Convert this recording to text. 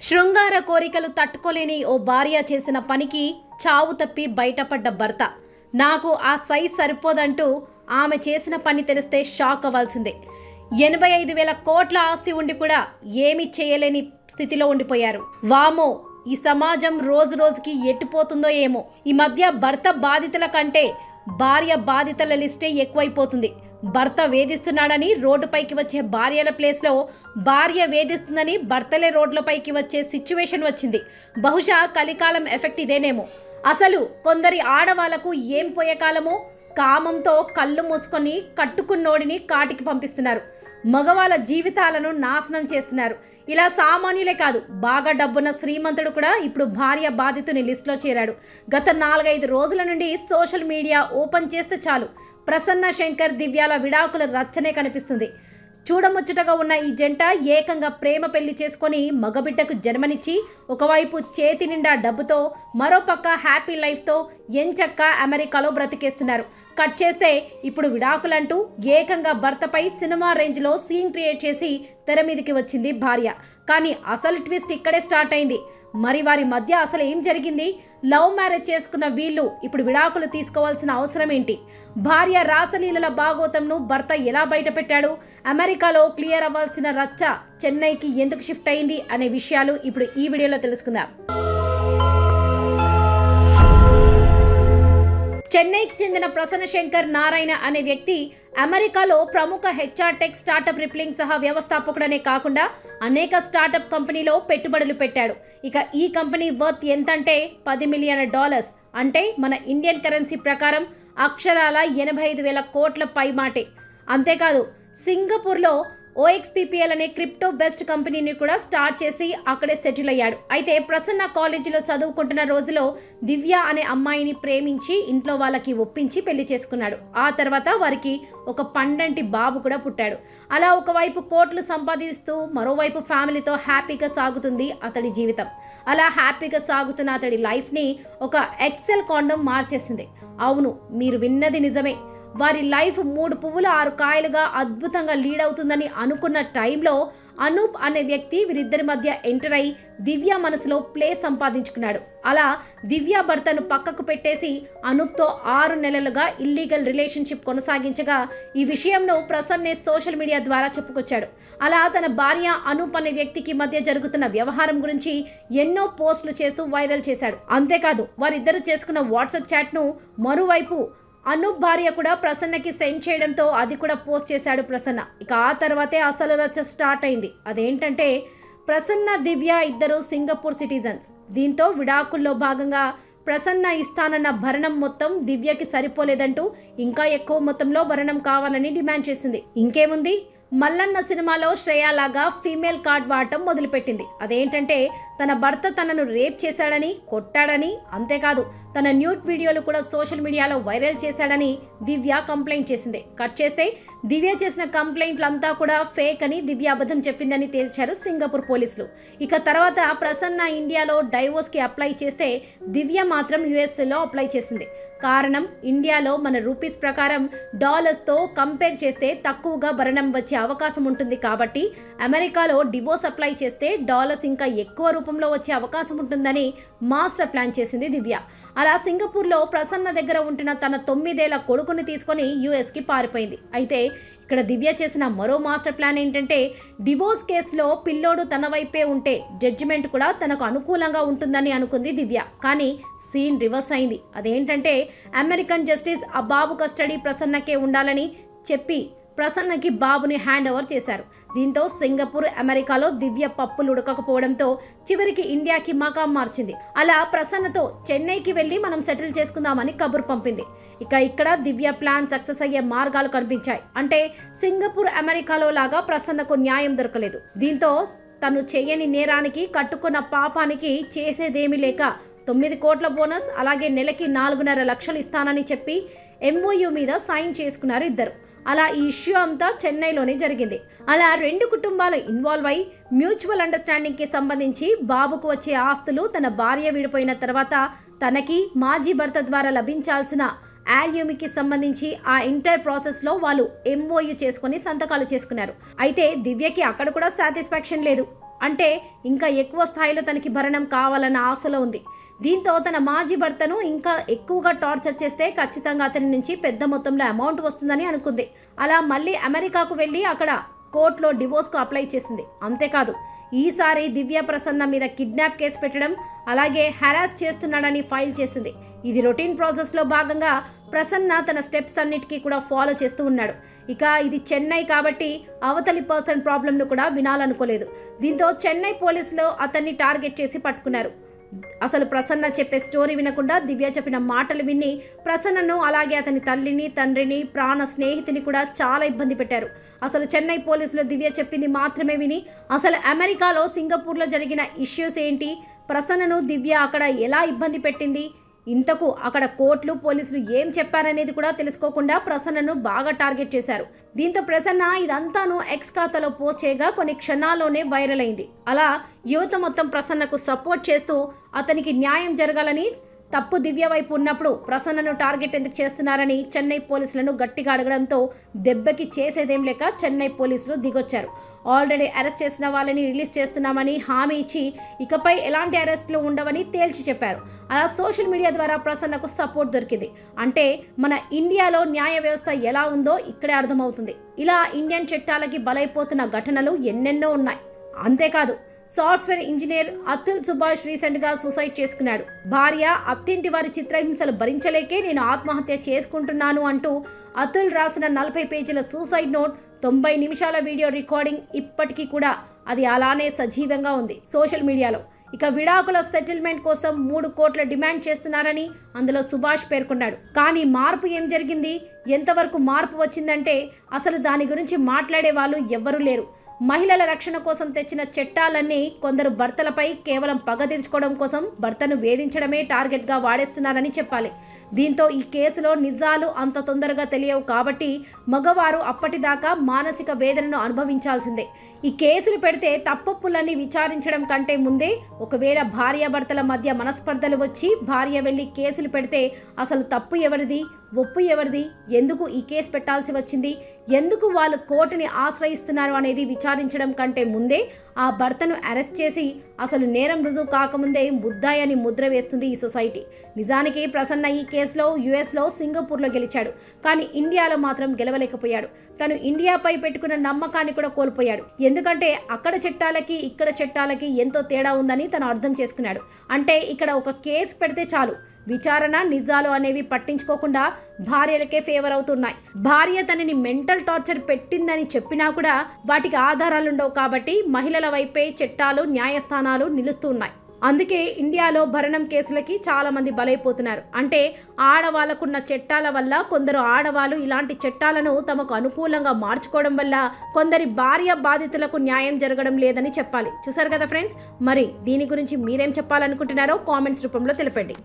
శృంగార కోరికలు తట్టుకోలేని ఓ భార్య చేసిన పనికి చావు తప్పి బయటపడ్డ భర్త. నాకు ఆ సైజ్ సరిపోదంటూ ఆమె చేసిన పని తెలిస్తే షాక్ అవ్వాల్సిందే. 85,000 కోట్ల ఆస్తి ఉండి కూడా ఏమీ చేయలేని స్థితిలో ఉండిపోయారు. వామో, ఈ సమాజం రోజు రోజుకి ఎట్టిపోతుందో ఏమో. ఈ మధ్య భర్త బాధితుల కంటే భార్య బాధితుల లిస్టే ఎక్కువైపోతుంది. భర్త వేధిస్తున్నాడని రోడ్డుపైకి వచ్చే భార్యల ప్లేస్లో భార్య వేధిస్తుందని భర్తలే రోడ్లపైకి వచ్చే సిచ్యువేషన్ వచ్చింది. బహుశా కలికాలం ఎఫెక్ట్ ఇదేనేమో. అసలు కొందరి ఆడవాళ్లకు ఏం పోయే కాలమో, కామంతో కళ్ళు మూసుకొని కట్టుకున్నోడిని కాటికి పంపిస్తున్నారు. మగవాళ్ళ జీవితాలను నాశనం చేస్తున్నారు. ఇలా సామాన్యులే కాదు, బాగా డబ్బున్న శ్రీమంతుడు కూడా ఇప్పుడు భార్య బాధితుని లిస్టులో చేరాడు. గత 4-5 రోజుల నుండి సోషల్ మీడియా ఓపెన్ చేస్తే చాలు ప్రసన్న శంకర్, దివ్యాల విడాకుల రచ్చనే కనిపిస్తుంది. చూడముచ్చటగా ఉన్న ఈ జంట ఏకంగా ప్రేమ పెళ్లి చేసుకొని మగబిడ్డకు జన్మనిచ్చి ఒకవైపు చేతి నిండా డబ్బుతో, మరోపక్క హ్యాపీ లైఫ్తో ఎంచక్క అమెరికాలో బ్రతికేస్తున్నారు. కట్ చేస్తే ఇప్పుడు విడాకులంటూ ఏకంగా భర్తపై సినిమా రేంజ్లో సీన్ క్రియేట్ చేసి తెర మీదకి వచ్చింది భార్య. కానీ అసలు ట్విస్ట్ ఇక్కడే స్టార్ట్ అయింది. మరి వారి మధ్య అసలు ఏం జరిగింది? లవ్ మ్యారేజ్ చేసుకున్న వీళ్ళు ఇప్పుడు విడాకులు తీసుకోవాల్సిన అవసరం ఏంటి? భార్య రాసలీలల భాగోతంను భర్త ఎలా బయటపెట్టాడు? అమెరికాలో క్లియర్ అవ్వాల్సిన రచ్చ చెన్నైకి ఎందుకు షిఫ్ట్ అయింది అనే విషయాలు ఇప్పుడు ఈ వీడియోలో తెలుసుకుందాం. చెన్నైకి చెందిన ప్రసన్న శంకర్ నారాయణ అనే వ్యక్తి అమెరికాలో ప్రముఖ హెచ్ఆర్ టెక్ స్టార్టప్ రిప్లింగ్ సహా వ్యవస్థాపకుడనే కాకుండా అనేక స్టార్టప్ కంపెనీలో పెట్టుబడులు పెట్టాడు. ఇక ఈ కంపెనీ వర్త్ ఎంతంటే $10 మిలియన్, అంటే మన ఇండియన్ కరెన్సీ ప్రకారం అక్షరాల 85,000 కోట్ల పైమాటే. అంతేకాదు, సింగపూర్లో OXPPL అనే క్రిప్టో బెస్ట్ కంపెనీని కూడా స్టార్ట్ చేసి అక్కడే సెటిల్ అయ్యాడు. అయితే ప్రసన్న కాలేజీలో చదువుకుంటున్న రోజులో దివ్య అనే అమ్మాయిని ప్రేమించి ఇంట్లో వాళ్ళకి ఒప్పించి పెళ్లి చేసుకున్నాడు. ఆ తర్వాత వారికి ఒక పండంటి బాబు కూడా పుట్టాడు. అలా ఒకవైపు కోట్లు సంపాదిస్తూ మరోవైపు ఫ్యామిలీతో హ్యాపీగా సాగుతుంది అతడి జీవితం. అలా హ్యాపీగా సాగుతున్న అతడి లైఫ్ని ఒక ఎక్సెల్ కాండోమ్ మార్చేసింది. అవును, మీరు విన్నది నిజమే. వారి లైఫ్ 3 పువ్వులు 6 కాయలుగా అద్భుతంగా లీడ్ అవుతుందని అనుకున్న టైంలో అనూప్ అనే వ్యక్తి వీరిద్దరి మధ్య ఎంటర్ అయి దివ్య మనసులో ప్లేస్ సంపాదించుకున్నాడు. అలా దివ్య భర్తను పక్కకు పెట్టేసి అనూప్తో 6 నెలలుగా ఇల్లీగల్ రిలేషన్షిప్ కొనసాగించగా ఈ విషయంను ప్రసన్నే సోషల్ మీడియా ద్వారా చెప్పుకొచ్చాడు. అలా తన భార్య అనూప్ అనే వ్యక్తికి మధ్య జరుగుతున్న వ్యవహారం గురించి ఎన్నో పోస్టులు చేస్తూ వైరల్ చేశాడు. అంతేకాదు, వారిద్దరూ చేసుకున్న వాట్సాప్ చాట్ను మరోవైపు అనూప్ భార్య కూడా ప్రసన్నకి సెండ్ చేయడంతో అది కూడా పోస్ట్ చేశాడు ప్రసన్న. ఇక ఆ తర్వాతే అసలు రచ్చ స్టార్ట్ అయింది. అదేంటంటే, ప్రసన్న దివ్య ఇద్దరు సింగపూర్ సిటిజన్స్. దీంతో విడాకుల్లో భాగంగా ప్రసన్న ఇస్తానన్న భరణం మొత్తం దివ్యకి సరిపోలేదంటూ ఇంకా ఎక్కువ మొత్తంలో భరణం కావాలని డిమాండ్ చేసింది. ఇంకేముంది, మల్లన్న సినిమాలో శ్రేయాలాగా ఫీమేల్ కార్డ్ వాడటం మొదలుపెట్టింది. అదేంటంటే, తన భర్త తనను రేప్ చేశాడని, కొట్టాడని, అంతేకాదు తన న్యూడ్ వీడియోలు కూడా సోషల్ మీడియాలో వైరల్ చేశాడని దివ్య కంప్లైంట్ చేసింది. కట్ చేస్తే దివ్య చేసిన కంప్లైంట్లంతా కూడా ఫేక్ అని దివ్య అబద్ధం చెప్పిందని తేల్చారు సింగపూర్ పోలీసులు. ఇక తర్వాత ప్రసన్న ఇండియాలో డైవోర్స్కి అప్లై చేస్తే దివ్య మాత్రం యుఎస్లో అప్లై చేసింది. కారణం, ఇండియాలో మన రూపీస్ ప్రకారం డాలర్స్తో కంపేర్ చేస్తే తక్కువగా భరణం వచ్చే అవకాశం ఉంటుంది కాబట్టి అమెరికాలో డివోర్స్ అప్లై చేస్తే డాలర్స్ ఇంకా ఎక్కువ రూపంలో వచ్చే అవకాశం ఉంటుందని మాస్టర్ ప్లాన్ చేసింది దివ్య. అలా సింగపూర్లో ప్రసన్న దగ్గర ఉంటున్న తన 9 ఏళ్ల కొడుకుని తీసుకొని యుఎస్కి పారిపోయింది. అయితే ఇక్కడ దివ్య చేసిన మరో మాస్టర్ ప్లాన్ ఏంటంటే, డివోర్స్ కేసులో పిల్లోడు తన వైపే ఉంటే జడ్జిమెంట్ కూడా తనకు అనుకూలంగా ఉంటుందని అనుకుంది దివ్య. కానీ సీన్ రివర్స్ అయింది. అదేంటంటే, అమెరికన్ జస్టిస్ ఆ బాబు కస్టడీ ప్రసన్నకే ఉండాలని చెప్పి ప్రసన్నకి బాబుని హ్యాండ్ ఓవర్ చేశారు. దీంతో సింగపూర్, అమెరికాలో దివ్య పప్పులు ఉడకకపోవడంతో చివరికి ఇండియాకి మకాం మార్చింది. అలా ప్రసన్నతో చెన్నైకి వెళ్ళి మనం సెటిల్ చేసుకుందామని కబురు పంపింది. ఇక ఇక్కడ దివ్య ప్లాన్ సక్సెస్ అయ్యే మార్గాలు కనిపించాయి. అంటే సింగపూర్, అమెరికాలో లాగా ప్రసన్నకు న్యాయం దొరకలేదు. దీంతో తను చేయని నేరానికి, కట్టుకున్న పాపానికి చేసేదేమీ లేక 9 కోట్ల బోనస్, అలాగే నెలకి 4.5 లక్షలు ఇస్తానని చెప్పి MOU మీద సైన్ చేసుకున్నారు ఇద్దరు. అలా ఈ ఇష్యూ అంతా చెన్నైలోనే జరిగింది. అలా 2 కుటుంబాలు ఇన్వాల్వ్ అయి మ్యూచువల్ అండర్స్టాండింగ్కి సంబంధించి బాబుకు వచ్చే ఆస్తులు తన భార్య విడిపోయిన తర్వాత తనకి మాజీ భర్త ద్వారా లభించాల్సిన ఆల్యూమికి సంబంధించి ఆ ఇంటర్ ప్రాసెస్లో వాళ్ళు MOU చేసుకుని సంతకాలు చేసుకున్నారు. అయితే దివ్యకి అక్కడ కూడా సాటిస్ఫాక్షన్ లేదు. అంటే ఇంకా ఎక్కువ స్థాయిలో తనకి భరణం కావాలన్న ఆశలో ఉంది. దీంతో తన మాజీ భర్తను ఇంకా ఎక్కువగా టార్చర్ చేస్తే ఖచ్చితంగా అతని నుంచి పెద్ద మొత్తంలో అమౌంట్ వస్తుందని అనుకుంది. అలా మళ్ళీ అమెరికాకు వెళ్ళి అక్కడ కోర్టులో డివోర్స్కు అప్లై చేసింది. అంతేకాదు ఈసారి దివ్య ప్రసన్న మీద కిడ్నాప్ కేసు పెట్టడం, అలాగే హెరాస్ చేస్తున్నాడని ఫైల్ చేసింది. ఇది రొటీన్ ప్రాసెస్లో భాగంగా ప్రసన్న తన స్టెప్స్ అన్నిటికీ కూడా ఫాలో చేస్తూ ఉన్నాడు. ఇక ఇది చెన్నై కాబట్టి అవతలి పర్సన్ ప్రాబ్లంను కూడా వినాలనుకోలేదు. దీంతో చెన్నై పోలీసులు అతన్ని టార్గెట్ చేసి పట్టుకున్నారు. అసలు ప్రసన్న చెప్పే స్టోరీ వినకుండా దివ్య చెప్పిన మాటలు విని ప్రసన్నను, అలాగే అతని తల్లిని, తండ్రిని, ప్రాణ స్నేహితుని కూడా చాలా ఇబ్బంది పెట్టారు. అసలు చెన్నై పోలీసులు దివ్య చెప్పింది మాత్రమే విని అసలు అమెరికాలో, సింగపూర్లో జరిగిన ఇష్యూస్ ఏంటి, ప్రసన్నను దివ్య అక్కడ ఎలా ఇబ్బంది పెట్టింది, ఇంతకు అక్కడ కోర్టులు, పోలీసులు ఏం చెప్పారనేది కూడా తెలుసుకోకుండా ప్రసన్నను బాగా టార్గెట్ చేశారు. దీంతో ప్రసన్న ఇదంతాను ఎక్స్ ఖాతాలో పోస్ట్ చేయగా కొన్ని క్షణాల్లోనే వైరల్ అయింది. అలా యువత మొత్తం ప్రసన్నకు సపోర్ట్ చేస్తూ అతనికి న్యాయం జరగాలని, తప్పు దివ్య వైపు ఉన్నప్పుడు ప్రసన్నను టార్గెట్ ఎందుకు చేస్తున్నారని చెన్నై పోలీసులను గట్టిగా అడగడంతో దెబ్బకి చేసేదేం లేక చెన్నై పోలీసులు దిగొచ్చారు. ఆల్రెడీ అరెస్ట్ చేసిన వాళ్ళని రిలీజ్ చేస్తున్నామని హామీ ఇచ్చి ఇకపై ఎలాంటి అరెస్టులు ఉండవని తేల్చి చెప్పారు. అలా సోషల్ మీడియా ద్వారా ప్రసన్నకు సపోర్ట్ దొరికింది. అంటే మన ఇండియాలో న్యాయ వ్యవస్థ ఎలా ఉందో ఇక్కడే అర్థమవుతుంది. ఇలా ఇండియన్ చట్టాలకి బలైపోతున్న ఘటనలు ఎన్నెన్నో ఉన్నాయి. అంతేకాదు సాఫ్ట్వేర్ ఇంజనీర్ అతుల్ సుభాష్ రీసెంట్గా సూసైడ్ చేసుకున్నాడు. భార్య, అత్తింటి వారి చిత్రహింసలు భరించలేకే నేను ఆత్మహత్య చేసుకుంటున్నాను అంటూ అతుల్ రాసిన 40 పేజీల సూసైడ్ నోట్, 90 నిమిషాల వీడియో రికార్డింగ్ ఇప్పటికీ కూడా అది అలానే సజీవంగా ఉంది సోషల్ మీడియాలో. ఇక విడాకుల సెటిల్మెంట్ కోసం 3 కోట్ల డిమాండ్ చేస్తున్నారని అందులో సుభాష్ పేర్కొన్నాడు. కానీ మార్పు ఏం జరిగింది, ఎంతవరకు మార్పు వచ్చిందంటే అసలు దాని గురించి మాట్లాడే వాళ్ళు ఎవ్వరూ లేరు. మహిళల రక్షణ కోసం తెచ్చిన చట్టాలన్నీ కొందరు భర్తలపై కేవలం పగ తీర్చుకోవడం కోసం భర్తను వేధించడమే టార్గెట్గా వాడేస్తున్నారని చెప్పాలి. దీంతో ఈ కేసులో నిజాలు అంత తొందరగా తెలియవు కాబట్టి మగవారు అప్పటిదాకా మానసిక వేదనను అనుభవించాల్సిందే. ఈ కేసులు పెడితే తప్పొప్పులన్నీ విచారించడం కంటే ముందే ఒకవేళ భార్యాభర్తల మధ్య మనస్పర్ధలు వచ్చి భార్య వెళ్ళి కేసులు పెడితే అసలు తప్పు ఎవరిది, ఒప్పు ఎవరిది, ఎందుకు ఈ కేసు పెట్టాల్సి వచ్చింది, ఎందుకు వాళ్ళు కోర్టుని ఆశ్రయిస్తున్నారు అనేది విచారించడం కంటే ముందే ఆ భర్తను అరెస్ట్ చేసి అసలు నేరం రుజువు కాకముందే ముద్దాయని ముద్ర వేస్తుంది ఈ సొసైటీ. నిజానికి ప్రసన్న ఈ కేసులో యుఎస్లో, సింగపూర్లో గెలిచాడు. కానీ ఇండియాలో మాత్రం గెలవలేకపోయాడు. తను ఇండియాపై పెట్టుకున్న నమ్మకాన్ని కూడా కోల్పోయాడు. ఎందుకంటే అక్కడ చట్టాలకి ఇక్కడ చట్టాలకి ఎంతో తేడా ఉందని తను అర్థం చేసుకున్నాడు. అంటే ఇక్కడ ఒక కేసు పెడితే చాలు, విచారణ, నిజాలు అనేవి పట్టించుకోకుండా భార్యలకే ఫేవర్ అవుతున్నాయి. భార్య తనని మెంటల్ టార్చర్ పెట్టిందని చెప్పినా కూడా వాటికి ఆధారాలుండవు కాబట్టి మహిళల వైపే చట్టాలు, న్యాయస్థానాలు నిలుస్తున్నాయి. అందుకే ఇండియాలో భరణం కేసులకి చాలా మంది బలైపోతున్నారు. అంటే ఆడవాళ్లకున్న చట్టాల వల్ల కొందరు ఆడవాళ్ళు ఇలాంటి చట్టాలను తమకు అనుకూలంగా మార్చుకోవడం వల్ల కొందరి భార్య బాధితులకు న్యాయం జరగడం లేదని చెప్పాలి. చూసారు కదా ఫ్రెండ్స్, మరి దీని గురించి మీరేం చెప్పాలనుకుంటున్నారో కామెంట్స్ రూపంలో తెలపండి.